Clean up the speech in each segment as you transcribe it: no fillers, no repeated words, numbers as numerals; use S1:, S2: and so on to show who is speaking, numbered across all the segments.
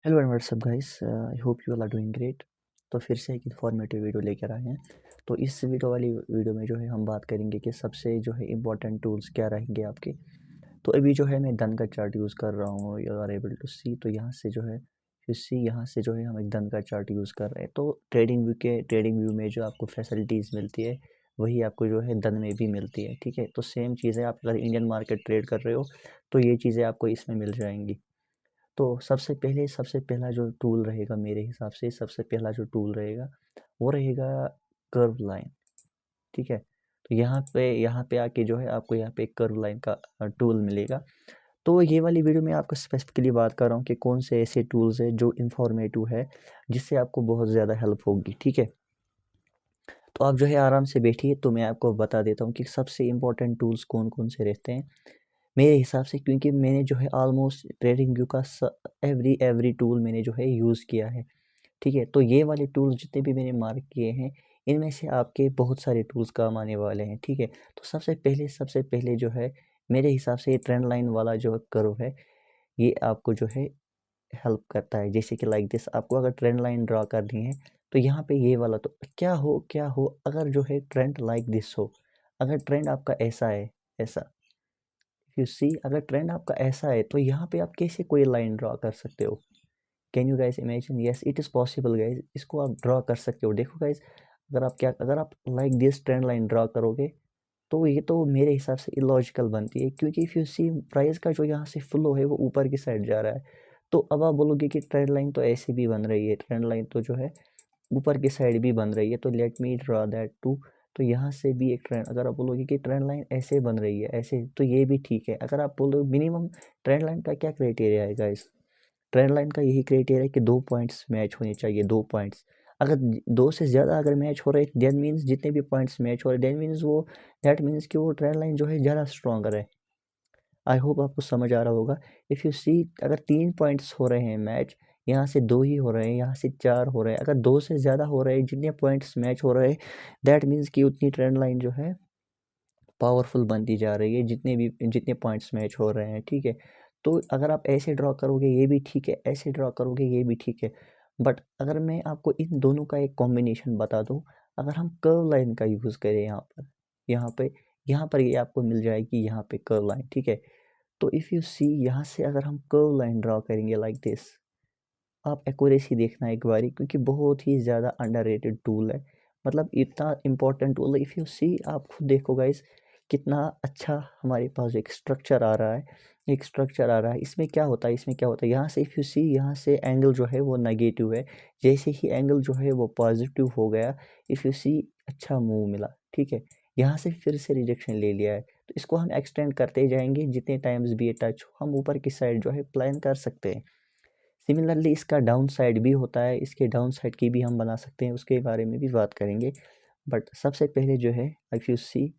S1: Hello and what's up guys, I hope you all are doing great. तो फिर से एक इन्फॉर्मेटिव वीडियो लेकर आए हैं। तो इस वीडियो में जो है हम बात करेंगे कि सबसे जो है इम्पोर्टेंट टूल्स क्या रहेंगे आपके। तो अभी जो है मैं धन का चार्ट यूज़ कर रहा हूँ, यू आर एबल टू सी। तो यहाँ से जो है यहाँ से जो है हम एक धन का चार्ट यूज़ कर रहे हैं। तो ट्रेडिंग व्यू में जो आपको फैसिलिटीज़ मिलती है वही आपको जो है धन में भी मिलती है। ठीक है, तो सेम चीज़ है, आप अगर इंडियन मार्केट ट्रेड कर रहे हो तो ये चीज़ें आपको इसमें मिल जाएंगी। तो सबसे पहला जो टूल रहेगा, मेरे हिसाब से सबसे पहला जो टूल रहेगा वो रहेगा कर्व लाइन। ठीक है, तो यहाँ पे आके जो है आपको यहाँ पे कर्व लाइन का टूल मिलेगा। तो ये वाली वीडियो में आपको स्पेसिफिकली बात कर रहा हूँ कि कौन से ऐसे टूल्स है जो इंफॉर्मेटिव है, जिससे आपको बहुत ज़्यादा हेल्प होगी। ठीक है, तो आप जो है आराम से बैठिए, तो मैं आपको बता देता हूँ कि सबसे इम्पोर्टेंट टूल्स कौन कौन से रहते हैं मेरे हिसाब से। क्योंकि मैंने जो है ऑलमोस्ट ट्रेडिंग व्यू का एवरी टूल मैंने जो है यूज़ किया है। ठीक है, तो ये वाले टूल्स जितने भी मैंने मार्क किए हैं, इनमें से आपके बहुत सारे टूल्स काम आने वाले हैं। ठीक है, तो सबसे पहले जो है मेरे हिसाब से ये ट्रेंड लाइन वाला जो कर्व है, ये आपको जो है हेल्प करता है। जैसे कि लाइक दिस, आपको अगर ट्रेंड लाइन ड्रा करनी है तो यहाँ पे ये वाला, तो क्या हो अगर जो है ट्रेंड लाइक दिस हो, अगर ट्रेंड आपका ऐसा है, ऐसा यू सी, अगर ट्रेंड आपका ऐसा है तो यहाँ पे आप कैसे कोई लाइन ड्रा कर सकते हो। Can you guys imagine? Yes, it is possible guys, इसको आप ड्रा कर सकते हो। देखो गाइज, अगर आप like this trend line draw करोगे तो ये तो मेरे हिसाब से इलॉजिकल बनती है। क्योंकि इफ़ यू सी प्राइस का जो यहाँ से फ्लो है वो ऊपर की साइड जा रहा है। तो अब आप बोलोगे कि ट्रेंड लाइन तो ऐसे भी बन रही है, ट्रेंड लाइन तो जो है ऊपर की साइड भी बन रही है, तो let me draw that too. तो यहाँ से भी एक ट्रेंड, अगर आप बोलोगे कि ट्रेंड लाइन ऐसे बन रही है ऐसे, तो ये भी ठीक है। अगर आप बोलो मिनिमम, ट्रेंड लाइन का क्या क्राइटेरिया है गाइस? ट्रेंड लाइन का यही क्राइटेरिया है कि 2 पॉइंट्स मैच होने चाहिए, 2 पॉइंट्स। अगर दो से ज़्यादा अगर मैच हो रहे देन मीन्स, जितने भी पॉइंट्स मैच हो रहे देन मीन्स वो, दैट मीन्स कि वो ट्रेंड लाइन जो है ज़्यादा स्ट्रॉन्गर है। आई होप आपको समझ आ रहा होगा। इफ़ यू सी, अगर 3 पॉइंट्स हो रहे हैं मैच, यहाँ से 2 ही हो रहे हैं, यहाँ से 4 हो रहे हैं, अगर 2 से ज़्यादा हो रहे हैं, जितने पॉइंट्स मैच हो रहे हैं, दैट मीन्स कि उतनी ट्रेंड लाइन जो है पावरफुल बनती जा रही है, जितने पॉइंट्स मैच हो रहे हैं। ठीक है, तो अगर आप ऐसे ड्रॉ करोगे ये भी ठीक है, ऐसे ड्रॉ करोगे ये भी ठीक है। बट अगर मैं आपको इन दोनों का एक कॉम्बिनेशन बता दूं, अगर हम कर्व लाइन का यूज़ करें यहाँ पे यहाँ पर ये आपको मिल जाएगी, यहाँ पे कर्व लाइन। ठीक है, तो इफ़ यू सी, यहाँ से अगर हम कर्व लाइन ड्रॉ करेंगे लाइक दिस, आप एक्यूरेसी देखना एक बारी, क्योंकि बहुत ही ज़्यादा अंडररेटेड टूल है। मतलब इतना इम्पोर्टेंट टूल है। इफ़ यू सी, आप खुद देखो गाइस, कितना अच्छा हमारे पास एक स्ट्रक्चर आ रहा है, इसमें क्या होता है, यहाँ से इफ़ यू सी, यहाँ से एंगल जो है वो नेगेटिव है। जैसे ही एंगल जो है वो पॉजिटिव हो गया, इफ़ यू सी, अच्छा मूव मिला। ठीक है, यहाँ से फिर से रिजेक्शन ले लिया है, तो इसको हम एक्सटेंड करते जाएंगे, जितने टाइम्स भी ये टच हो हम ऊपर की साइड जो है प्लान कर सकते हैं। सिमिलरली इसका डाउन साइड भी होता है, इसके डाउन साइड की भी हम बना सकते हैं, उसके बारे में भी बात करेंगे। बट सबसे पहले जो है, इफ़ यू सी,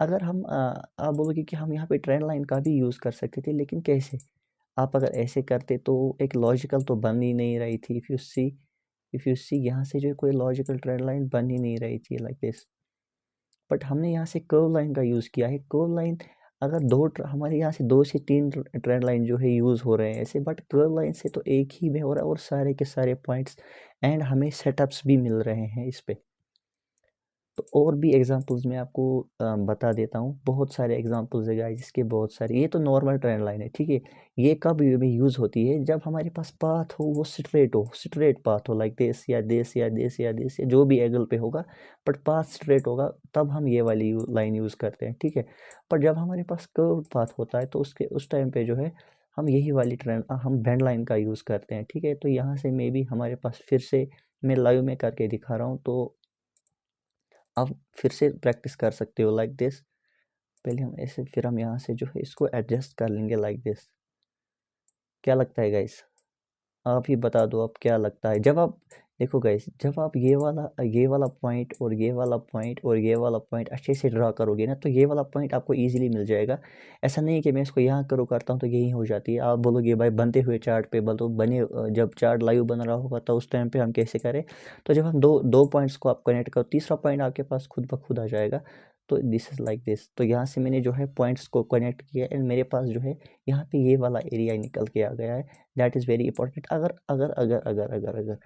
S1: अगर हम आप बोलोगे कि हम यहाँ पे ट्रेंड लाइन का भी यूज़ कर सकते थे, लेकिन कैसे? आप अगर ऐसे करते तो एक लॉजिकल तो बन ही नहीं रही थी। इफ़ यू सी, यहाँ से जो है कोई लॉजिकल ट्रेंड लाइन बन ही नहीं रही थी लाइक दिस। बट हमने यहाँ से कर्व लाइन का यूज़ किया है। कर्व लाइन, अगर हमारे यहाँ से 2 से 3 ट्रेंड लाइन जो है यूज़ हो रहे हैं ऐसे, बट कर्व लाइन से तो एक ही में हो रहा है, और सारे के सारे पॉइंट्स एंड हमें सेटअप्स भी मिल रहे हैं इस पे। तो और भी एग्जांपल्स मैं आपको बता देता हूँ, बहुत सारे एग्जांपल्स है गाइस, इसके बहुत सारे। ये तो नॉर्मल ट्रेंड लाइन है। ठीक है, ये कब भी यूज़ होती है? जब हमारे पास पाथ हो, वो स्ट्रेट पाथ हो, लाइक दिस या दिस या दिस या दिस, या जो भी एंगल पे होगा, बट पाथ स्ट्रेट होगा, तब हम ये वाली लाइन यूज़ करते हैं। ठीक है, पर जब हमारे पास कर्व पाथ होता है तो उस टाइम पे जो है हम यही वाली हम बैंड लाइन का यूज़ करते हैं। ठीक है, तो यहाँ से मे बी हमारे पास फिर से, मैं लाइव में करके दिखा रहा हूँ, तो आप फिर से प्रैक्टिस कर सकते हो लाइक दिस। पहले हम ऐसे, फिर हम यहाँ से जो है इसको एडजस्ट कर लेंगे लाइक दिस। क्या लगता है गाइस? आप ही बता दो, अब क्या लगता है? जब आप देखो गाइस, जब आप ये वाला पॉइंट और ये वाला पॉइंट और ये वाला पॉइंट अच्छे से ड्रा करोगे ना, तो ये वाला पॉइंट आपको इजीली मिल जाएगा। ऐसा नहीं है कि मैं इसको यहाँ करता हूँ तो यही हो जाती है। आप बोलोगे भाई बनते हुए चार्ट पे बोलो, जब चार्ट लाइव बन रहा होगा तो उस टाइम पे हम कैसे करें? तो जब हम दो दो पॉइंट्स को आप कनेक्ट करो, तीसरा पॉइंट आपके पास खुद ब खुद आ जाएगा। तो दिस इज़ लाइक दिस। तो यहाँ से मैंने जो है पॉइंट्स को कनेक्ट किया एंड मेरे पास जो है यहाँ पे ये वाला एरिया निकल के आ गया है। That is very important. अगर अगर अगर अगर अगर अगर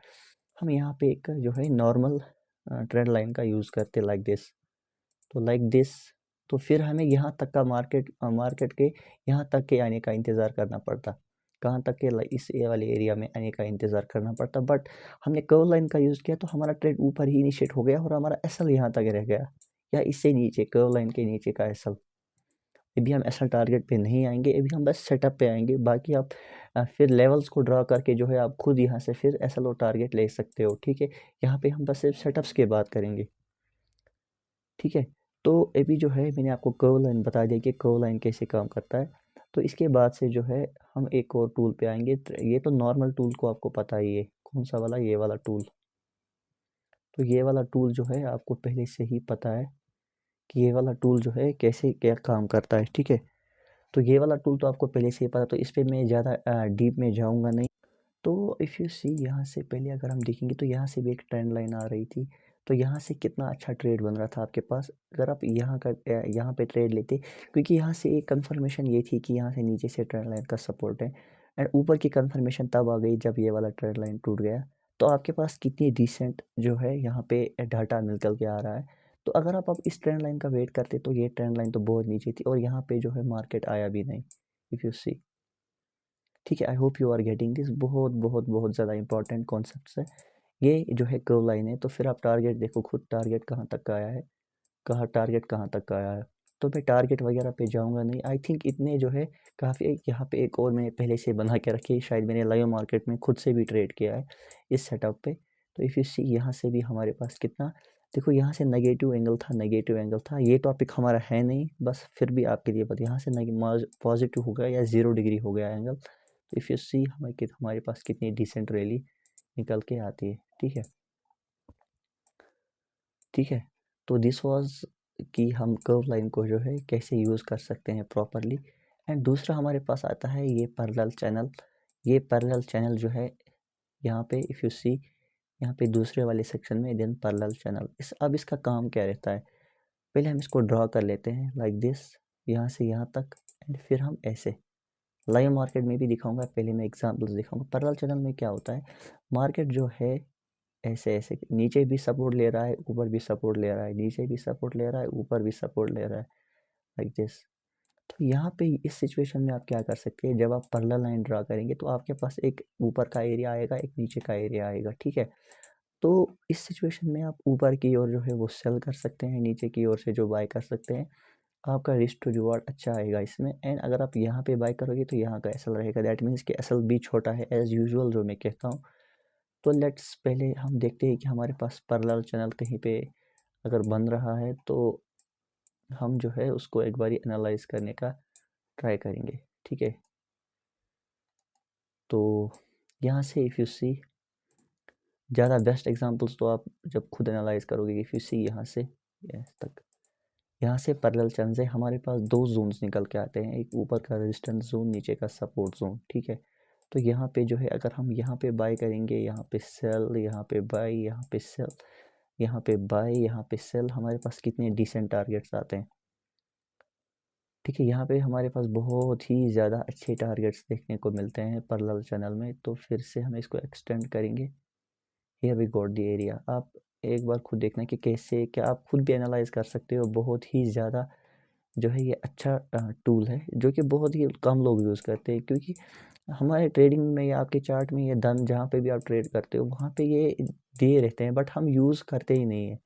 S1: हम यहाँ पे एक जो है नॉर्मल ट्रेंड लाइन का यूज़ करते लाइक दिस, तो लाइक दिस, तो फिर हमें यहाँ तक का मार्केट के यहाँ तक के आने का इंतज़ार करना पड़ता। कहाँ तक के, इस ए वाले एरिया में आने का इंतज़ार करना पड़ता। बट हमने कर्व लाइन का यूज़ किया तो हमारा ट्रेड ऊपर ही इनिशिएट हो गया और हमारा एसएल यहाँ तक रह गया, या इससे नीचे कर्व लाइन के नीचे का एसएल। अभी हम एसएल टारगेट पे नहीं आएंगे, अभी हम बस सेटअप पे आएंगे। बाकी आप फिर लेवल्स को ड्रा करके जो है आप खुद यहाँ से फिर एसएल और टारगेट ले सकते हो, ठीक है। यहाँ पे हम बस सिर्फ सेटअप्स की बात करेंगे, ठीक है। तो अभी जो है मैंने आपको कर्व लाइन बता दिया कि कर्व लाइन कैसे काम करता है। तो इसके बाद से जो है हम एक और टूल पे आएंगे। ये तो नॉर्मल टूल को आपको पता ही है, कौन सा वाला, ये वाला टूल। तो ये वाला टूल जो है आपको पहले से ही पता है कि ये वाला टूल जो है कैसे क्या काम करता है, ठीक है। तो ये वाला टूल तो आपको पहले से ही पता, तो इस पर मैं ज़्यादा डीप में जाऊँगा नहीं। तो इफ़ यू सी यहाँ से पहले अगर हम देखेंगे तो यहाँ से भी एक ट्रेंड लाइन आ रही थी। तो यहाँ से कितना अच्छा ट्रेड बन रहा था आपके पास अगर आप यहाँ पे ट्रेड लेते, क्योंकि यहाँ से एक कंफर्मेशन ये थी कि यहाँ से नीचे से ट्रेंड लाइन का सपोर्ट है। एंड ऊपर की कंफर्मेशन तब आ गई जब ये वाला ट्रेंड लाइन टूट गया। तो आपके पास कितनी डिसेंट जो है यहाँ पे डाटा निकल के आ रहा है। तो अगर आप अब इस ट्रेंड लाइन का वेट करते तो ये ट्रेंड लाइन तो बहुत नीचे थी और यहाँ पे जो है मार्केट आया भी नहीं, इफ़ यू सी, ठीक है। I hope you are getting this. बहुत बहुत बहुत ज़्यादा इंपॉर्टेंट कॉन्सेप्ट्स है। ये जो है कर्व लाइन है, तो फिर आप टारगेट देखो खुद, टारगेट कहाँ तक का आया है, टारगेट कहाँ तक का आया है। तो मैं टारगेट वगैरह पे जाऊँगा नहीं। आई थिंक इतने जो है काफ़ी। यहाँ पे एक और मैंने पहले से बना के रखी है, शायद मैंने लाइव मार्केट में खुद से भी ट्रेड किया है इस सेटअप पे। तो इफ़ यू सी यहाँ से भी हमारे पास कितना, देखो यहाँ से नेगेटिव एंगल था, नेगेटिव एंगल था। ये टॉपिक हमारा है नहीं, बस फिर भी आपके लिए बता, यहाँ से पॉजिटिव हो गया या 0 डिग्री हो गया एंगल। तो इफ़ यू सी हमारे पास कितनी डिसेंट रैली निकल के आती है, ठीक है, ठीक है। तो दिस वाज कि हम कर्व लाइन को जो है कैसे यूज़ कर सकते हैं प्रॉपरली। एंड दूसरा हमारे पास आता है ये पैरेलल चैनल। ये पैरेलल चैनल जो है यहाँ पे इफ़ यू सी, यहाँ पे दूसरे वाले सेक्शन में देन पैरेलल चैनल। अब इसका काम क्या रहता है, पहले हम इसको ड्रॉ कर लेते हैं लाइक दिस, यहाँ से यहाँ तक। एंड फिर हम ऐसे लाइव मार्केट में भी दिखाऊंगा, पहले मैं एग्जांपल्स दिखाऊंगा। पैरेलल चैनल में क्या होता है, मार्केट जो है ऐसे ऐसे नीचे भी सपोर्ट ले रहा है, ऊपर भी सपोर्ट ले रहा है, नीचे भी सपोर्ट ले रहा है, ऊपर भी सपोर्ट ले रहा है, लाइक दिस। तो यहाँ पे इस सिचुएशन में आप क्या कर सकते हैं, जब आप पैरेलल लाइन ड्रा करेंगे तो आपके पास एक ऊपर का एरिया आएगा, एक नीचे का एरिया आएगा, ठीक है। तो इस सिचुएशन में आप ऊपर की ओर जो है वो सेल कर सकते हैं, नीचे की ओर से जो बाय कर सकते हैं। आपका रिस्क टू रिवॉर्ड अच्छा आएगा इसमें। एंड अगर आप यहाँ पे बाय करोगे तो यहाँ का एसएल रहेगा, दैट मीन्स कि एसएल भी छोटा है एज यूजुअल जो मैं कहता हूँ। तो लेट्स पहले हम देखते हैं कि हमारे पास पैरेलल चैनल कहीं पे अगर बन रहा है तो हम जो है उसको एक बारी एनालाइज करने का ट्राई करेंगे, ठीक है। तो यहाँ से इफ़ यू सी, ज़्यादा बेस्ट एग्जांपल्स तो आप जब खुद एनालाइज करोगे, इफ़ यू सी यहाँ से तक, यहाँ से पैरेलल चैनल से हमारे पास दो जोन्स निकल के आते हैं, एक ऊपर का रेजिस्टेंस जोन, नीचे का सपोर्ट जोन, ठीक है। तो यहाँ पे जो है अगर हम यहाँ पे बाय करेंगे, यहाँ पे सेल, यहाँ पे बाय, यहाँ पे सेल, यहाँ पे बाय, यहाँ पे सेल, हमारे पास कितने डिसेंट टारगेट्स आते हैं, ठीक है। यहाँ पे हमारे पास बहुत ही ज़्यादा अच्छे टारगेट्स देखने को मिलते हैं पैरेलल चैनल में। तो फिर से हम इसको एक्सटेंड करेंगे। Here we got the area. आप एक बार खुद देखना कि कैसे, क्या आप खुद भी एनालाइज कर सकते हो। बहुत ही ज़्यादा जो है ये अच्छा टूल है जो कि बहुत ही कम लोग यूज़ करते हैं, क्योंकि हमारे ट्रेडिंग में या आपके चार्ट में ये धन जहाँ पे भी आप ट्रेड करते हो वहाँ पे ये दिए रहते हैं, बट हम यूज़ करते ही नहीं है,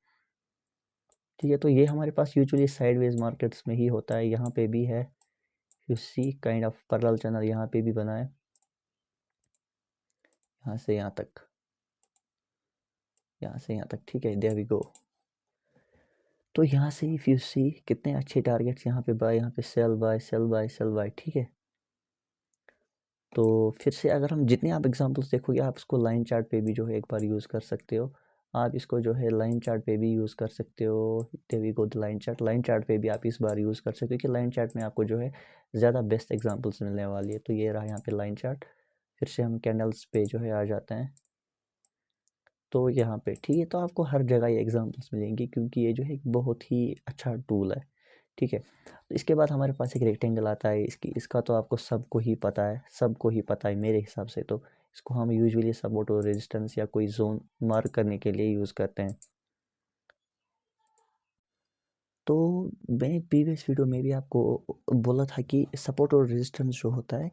S1: ठीक है। तो ये हमारे पास यूजुअली साइडवेज मार्केट्स में ही होता है, यहाँ पे भी है। You see kind of parallel channel यहाँ पे भी बना है, यहाँ से यहाँ तक, यहाँ से यहाँ तक, ठीक है। There we go. तो यहाँ से इफ यू सी कितने अच्छे टारगेट्स, यहाँ पे बाय, यहाँ पे sell buy, sell buy, sell buy, ठीक है। तो फिर से अगर हम जितने आप एग्जांपल्स देखोगे, आप इसको लाइन चार्ट पे भी जो है एक बार यूज़ कर सकते हो। आप इसको जो है लाइन चार्ट पे भी यूज़ कर सकते हो। There we go the line chart पे भी आप इस बार यूज़ कर सकते हो कि लाइन चार्ट में आपको जो है ज़्यादा बेस्ट एग्जांपल्स मिलने वाली है। तो ये रहा यहाँ पे लाइन चार्ट। फिर से हम कैंडल्स पे जो है आ जाते हैं। तो यहाँ पे ठीक है, तो आपको हर जगह ये एग्जांपल्स मिलेंगे क्योंकि ये जो है एक बहुत ही अच्छा टूल है। ठीक है, तो इसके बाद हमारे पास एक रेक्टेंगल आता है, इसका तो आपको सबको ही पता है, सबको ही पता है मेरे हिसाब से। तो इसको हम यूजुअली सपोर्ट और रेजिस्टेंस या कोई जोन मार्क करने के लिए यूज़ करते हैं। तो मैंने प्रीवियस वीडियो में भी आपको बोला था कि सपोर्ट और रेजिस्टेंस जो होता है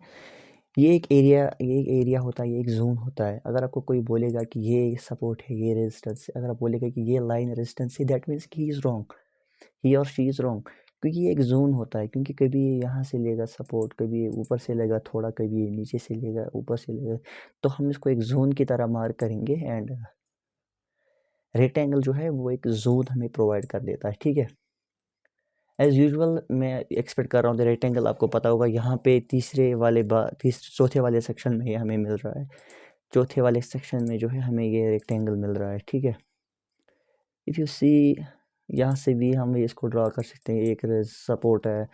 S1: ये एक एरिया होता है, ये एक जोन होता है। अगर आपको कोई बोलेगा कि ये सपोर्ट है, ये रेजिस्टेंस है, अगर आप बोलेगा कि ये लाइन रेजिस्टेंस है, दैट मीन्स कि ही इज़ रॉन्ग, ही और शी इज़ रॉन्ग, क्योंकि ये एक जोन होता है। क्योंकि कभी यहाँ से लेगा सपोर्ट, कभी ऊपर से लेगा थोड़ा, कभी नीचे से लेगा, ऊपर से लेगा, तो हम इसको एक जोन की तरह मार्क करेंगे। एंड रेक्टेंगल जो है वो एक जोन हमें प्रोवाइड कर देता है। ठीक है, एज़ यूजुअल मैं एक्सपेक्ट कर रहा हूँ कि रेक्टेंगल आपको पता होगा, यहाँ पे चौथे वाले सेक्शन में ये हमें मिल रहा है। चौथे वाले सेक्शन में जो है हमें ये रेक्टेंगल मिल रहा है। ठीक है, इफ़ यू सी यहाँ से भी हम इसको ड्रा कर सकते हैं, एक सपोर्ट है।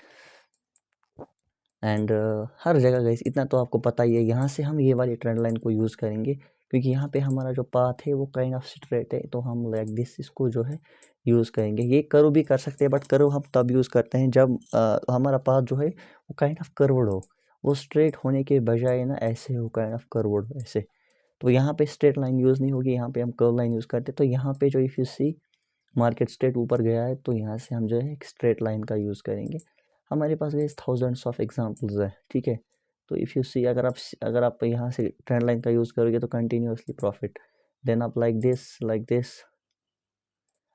S1: एंड हर जगह गाइस इतना तो आपको पता ही है, यहाँ से हम ये वाली ट्रेंड लाइन को यूज़ करेंगे क्योंकि यहाँ पे हमारा जो पाथ है वो काइंड ऑफ स्ट्रेट है, तो हम लाइक दिस इसको जो है यूज़ करेंगे। ये कर्व भी कर सकते हैं, बट कर्व हम तब यूज़ करते हैं जब हमारा पाथ जो है वो काइंड ऑफ कर्व्ड हो, वो स्ट्रेट होने के बजाय ना ऐसे हो, काइंड ऑफ कर्व्ड ऐसे। तो यहाँ पे स्ट्रेट लाइन यूज़ नहीं होगी, यहाँ पे हम कर्व लाइन यूज़ करते हैं। तो यहाँ पे जो if you see market straight ऊपर गया है, तो यहाँ से हम जो है एक स्ट्रेट लाइन का यूज़ करेंगे। हमारे पास गए थाउजेंड्स ऑफ एग्जांपल्स है। ठीक है, तो इफ़ यू सी अगर आप यहाँ से ट्रेंड लाइन का यूज़ करोगे तो कंटिन्यूसली प्रॉफिट, देन आप लाइक दिस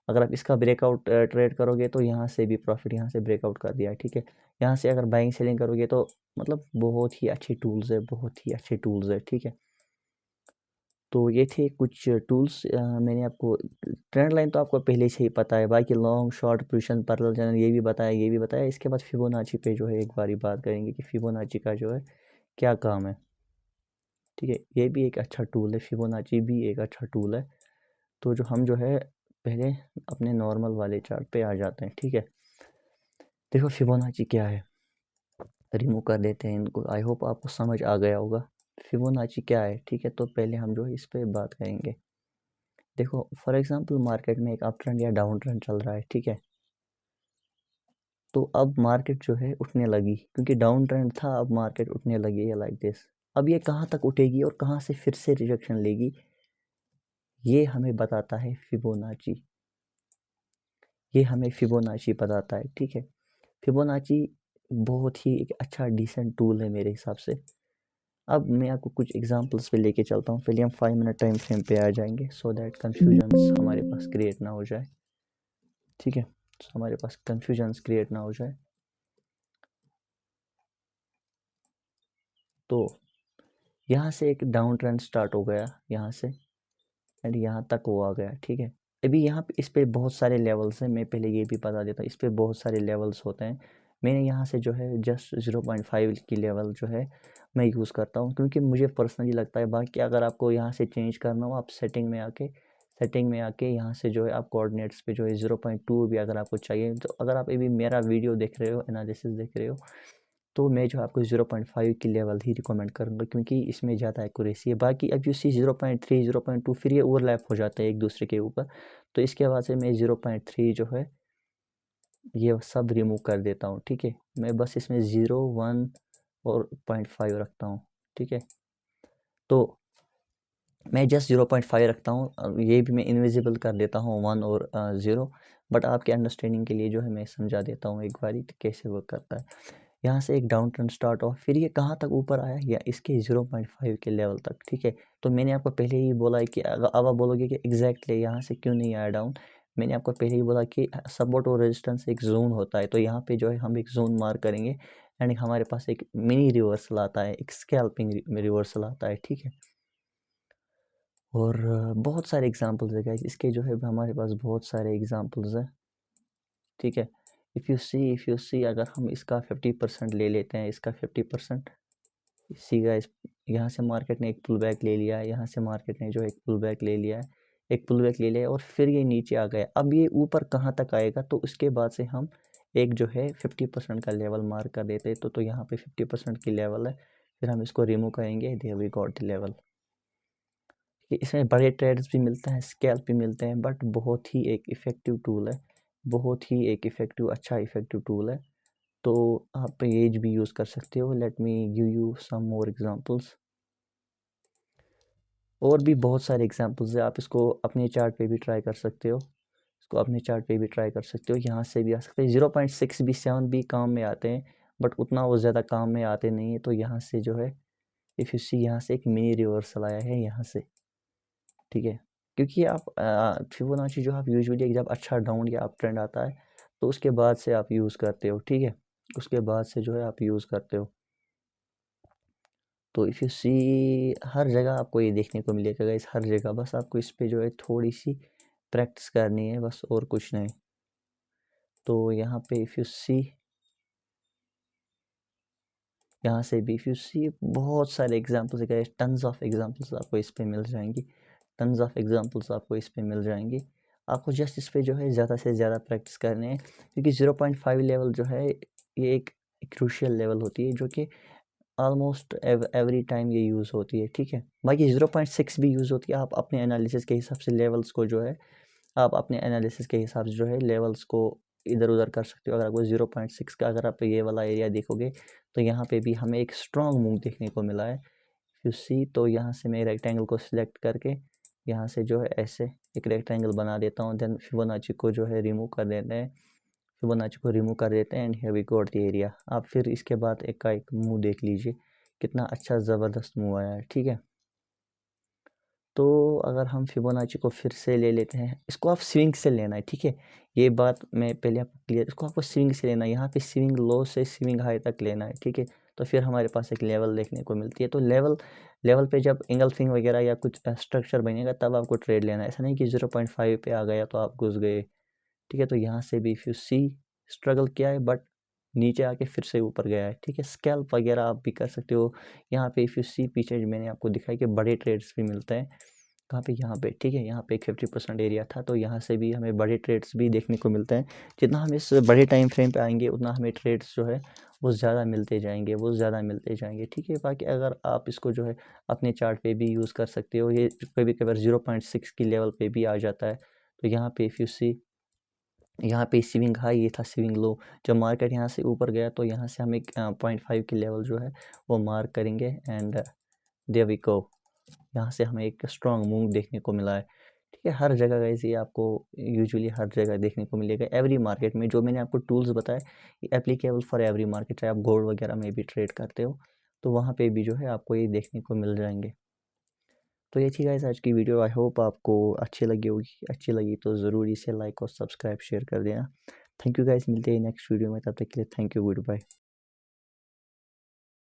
S1: अगर आप इसका ब्रेकआउट ट्रेड करोगे तो यहाँ से भी प्रॉफिट, यहाँ से ब्रेकआउट कर दिया। ठीक है, यहाँ से अगर बाइंग सेलिंग करोगे तो मतलब बहुत ही अच्छे टूल्स है, बहुत ही अच्छे टूल्स है। ठीक है, तो ये थे कुछ टूल्स। मैंने आपको ट्रेंड लाइन तो आपको पहले से ही पता है, बाकी long short position parallel channel ये भी बताया। इसके बाद फिबोनाची पे जो है एक बारी बात करेंगे कि फिबोनाची का जो है क्या काम है। ठीक है, ये भी एक अच्छा टूल है, फिबोनाची भी एक अच्छा टूल है। तो जो हम जो है पहले अपने नॉर्मल वाले चार्ट पे आ जाते हैं। ठीक है, देखो फिबोनाची क्या है, रिमूव कर देते हैं इनको। आई होप आपको समझ आ गया होगा फिबोनाची क्या है। ठीक है, तो पहले हम जो है इस पर बात करेंगे। देखो फॉर एग्जांपल मार्केट में एक अप ट्रेंड या डाउन ट्रेंड चल रहा है। ठीक है, तो अब मार्केट जो है उठने लगी, क्योंकि डाउन ट्रेंड था, अब मार्केट उठने लगी है लाइक दिस। अब ये कहाँ तक उठेगी और कहाँ से फिर से रिजेक्शन लेगी, ये हमें बताता है फिबोनाची, ये हमें फिबोनाची बताता है। ठीक है, फिबोनाची बहुत ही एक अच्छा डिसेंट टूल है मेरे हिसाब से। अब मैं आपको कुछ एग्जांपल्स पे लेके चलता हूँ। पहले हम 5 मिनट टाइम फ्रेम पे आ जाएंगे सो दैट कन्फ्यूजन्स हमारे पास क्रिएट ना हो जाए। ठीक है, तो हमारे पास कन्फ्यूजन्स क्रिएट ना हो जाए। तो यहाँ से एक डाउन ट्रेंड स्टार्ट हो गया, यहाँ से एंड यहाँ तक वो आ गया। ठीक है, अभी यहाँ पे इस पे बहुत सारे लेवल्स हैं, मैं पहले ये भी बता देता हूँ, इस पे बहुत सारे लेवल्स होते हैं। मैंने यहाँ से जो है जस्ट 0.5 की लेवल जो है मैं यूज़ करता हूँ, क्योंकि मुझे पर्सनली लगता है। बाकी अगर आपको यहाँ से चेंज करना हो, आप सेटिंग में आके यहाँ से जो है आप कोऑर्डिनेट्स पे जो है 0.2 भी अगर आपको चाहिए, तो अगर आप अभी मेरा वीडियो देख रहे हो, एनालिसिस देख रहे हो, तो मैं जो आपको 0.5 की लेवल ही रिकमेंड करूँगा, क्योंकि इसमें ज़्यादा एक्यूरेसी है। बाकी अब यू सी 0.3 0.2 फिर ये ओवरलैप हो जाता है एक दूसरे के ऊपर, तो इसके बाद से मैं 0.3 जो है ये सब रिमूव कर देता हूँ। ठीक है, मैं बस इसमें 0 1 और 0.5 रखता हूँ। ठीक है, तो मैं जस्ट 0.5 रखता हूँ, ये भी मैं इनविजिबल कर देता हूँ 1 और 0, बट आपके अंडरस्टैंडिंग के लिए जो है मैं समझा देता हूँ एक बारी कैसे वर्क करता है। यहाँ से एक डाउन ट्रेंड स्टार्ट हुआ, फिर ये कहाँ तक ऊपर आया, या इसके 0.5 के लेवल तक। ठीक है, तो मैंने आपको पहले ही बोला है कि अब आप बोलोगे कि एग्जैक्टली यहाँ से क्यों नहीं आया डाउन। मैंने आपको पहले ही बोला कि सपोर्ट और रेजिस्टेंस एक जोन होता है, तो यहाँ पे जो है हम एक जोन मार्क करेंगे एंड हमारे पास एक मिनी रिवर्सल आता है, एक स्कैल्पिंग रिवर्सल आता है। ठीक है, और बहुत सारे एग्जांपल्स है गाइस, इसके जो है हमारे पास बहुत सारे एग्जांपल्स हैं। ठीक है, इफ़ यू सी अगर हम इसका 50% ले लेते हैं, इसका 50%, सी गाइस यहाँ से मार्केट ने एक पुल बैक ले लिया है, यहाँ से मार्केट ने जो एक पुल बैक ले लिया है, एक पुल बैक ले लिया है, और फिर ये नीचे आ गया। अब ये ऊपर कहाँ तक आएगा, तो उसके बाद से हम एक जो है 50% का लेवल मार्क कर देते हैं। तो यहाँ पे 50% की लेवल है, फिर हम इसको रिमूव करेंगे, there we got the level. कि इसमें बड़े ट्रेड्स भी मिलते हैं, स्कैल्प भी मिलते हैं, बट बहुत ही एक इफ़ेक्टिव टूल है, बहुत ही एक इफ़ेक्टिव अच्छा इफ़ेक्टिव टूल है। तो आप ये भी यूज़ कर सकते हो। Let me give you some more examples. और भी बहुत सारे एग्जांपल्स है, आप इसको अपने चार्ट पे भी ट्राई कर सकते हो, इसको अपने चार्ट पे भी ट्राई कर सकते हो। यहाँ से भी आ सकते हैं, 0.6 भी 7 भी काम में आते हैं, बट उतना वो ज़्यादा काम में आते नहीं है। तो यहाँ से जो है इफ़ यू सी, यहाँ से एक मिनी रिवर्सल आया है यहाँ से, ठीक है। क्योंकि आप फिबोनाची जो आप यूजुअली जब अच्छा डाउन या अप ट्रेंड आता है तो उसके बाद से आप यूज़ करते हो, ठीक है, उसके बाद से जो है आप यूज़ करते हो। तो इफ़ यू सी, हर जगह आपको ये देखने को मिलेगा गाइस, हर जगह। बस आपको इस पे जो है थोड़ी सी प्रैक्टिस करनी है बस, और कुछ नहीं। तो यहाँ पे इफ़ यू सी, यहाँ से भी इफ़ यू सी बहुत सारे एग्जांपल्स है गाइस, टन्स ऑफ एग्जांपल्स आपको इस पे मिल जाएंगी, टन्स ऑफ एग्जांपल्स आपको इस पे मिल जाएंगी। आपको जस्ट इस पे जो है ज़्यादा से ज़्यादा प्रैक्टिस करनी है, क्योंकि 0.5 लेवल जो है ये एक क्रूशियल लेवल होती है, जो कि ऑलमोस्ट एवरी टाइम ये यूज़ होती है, ठीक है। बाकी 0.6 भी यूज़ होती है। आप अपने एनालिसिस के हिसाब से लेवल्स को जो है, आप अपने एनालिसिस के हिसाब से जो है लेवल्स को इधर उधर कर सकते हो। अगर आपको 0.6 का, अगर आप ये वाला एरिया देखोगे तो यहाँ पे भी हमें एक स्ट्रॉन्ग मूव देखने को मिला है, यू सी। तो यहाँ से मैं रेक्टेंगल को सिलेक्ट करके यहाँ से जो है ऐसे एक रेक्टेंगल बना देता हूँ, देन फिबोनाची को जो है रिमूव कर देते हैं, फिबोनाची को रिमूव कर देते हैं, and here we got the area. आप फिर इसके बाद एक का एक मूव देख लीजिए, कितना अच्छा ज़बरदस्त मूव आया है, ठीक है। तो अगर हम फिबोनाची को फिर से ले लेते हैं, इसको आप स्विंग से लेना है, ठीक है। ये बात मैं पहले आपको क्लियर, इसको आपको स्विंग से लेना है, यहाँ पे स्विंग लो से स्विंग हाई तक लेना है, ठीक है। तो फिर हमारे पास एक लेवल देखने को मिलती है। तो लेवल लेवल पे जब इंगल्फिंग वगैरह या कुछ स्ट्रक्चर बनेगा तब आपको ट्रेड लेना है। ऐसा नहीं कि 0.5 पे आ गया तो आप घुस गए, ठीक है। तो यहाँ से भी इफ़ यू सी, स्ट्रगल किया है बट नीचे आके फिर से ऊपर गया है, ठीक है। स्कैल्प वगैरह आप भी कर सकते हो। यहाँ पे इफ़ यू सी, पीछे मैंने आपको दिखाया कि बड़े ट्रेड्स भी मिलते हैं, कहाँ पे, यहाँ पे, ठीक है। यहाँ पे एक 50% एरिया था, तो यहाँ से भी हमें बड़े ट्रेड्स भी देखने को मिलते हैं। जितना हम इस बड़े टाइम फ्रेम पे आएंगे उतना हमें ट्रेड्स जो है वो ज़्यादा मिलते जाएंगे, वो ज़्यादा मिलते जाएंगे, ठीक है। बाकी अगर आप इसको जो है अपने चार्ट पे भी यूज़ कर सकते हो, ये कभी कभार 0.6 की लेवल पे भी आ जाता है। तो यहाँ पे इफ़ यू सी, यहाँ पे स्विंग हाई, ये था स्विंग लो। जब मार्केट यहाँ से ऊपर गया तो यहाँ से हम एक 0.5 की लेवल जो है वो मार्क करेंगे, एंड देयर वी गो। यहाँ से हमें एक स्ट्रॉन्ग मूव देखने को मिला है, ठीक है। हर जगह गाइस ये आपको यूजुअली हर जगह देखने को मिलेगा, एवरी मार्केट में। जो मैंने आपको टूल्स बताए ये एप्लीकेबल फॉर एवरी मार्केट, चाहे आप गोल्ड वगैरह में भी ट्रेड करते हो तो वहाँ पे भी जो है आपको ये देखने को मिल जाएंगे। तो ये थी गाइस आज की वीडियो। आई होप आपको अच्छी लगी होगी, अच्छी लगी तो ज़रूर इसे लाइक और सब्सक्राइब शेयर कर देना। थैंक यू गाइस, मिलते हैं नेक्स्ट वीडियो में, तब तक के लिए थैंक यू, गुड बाय।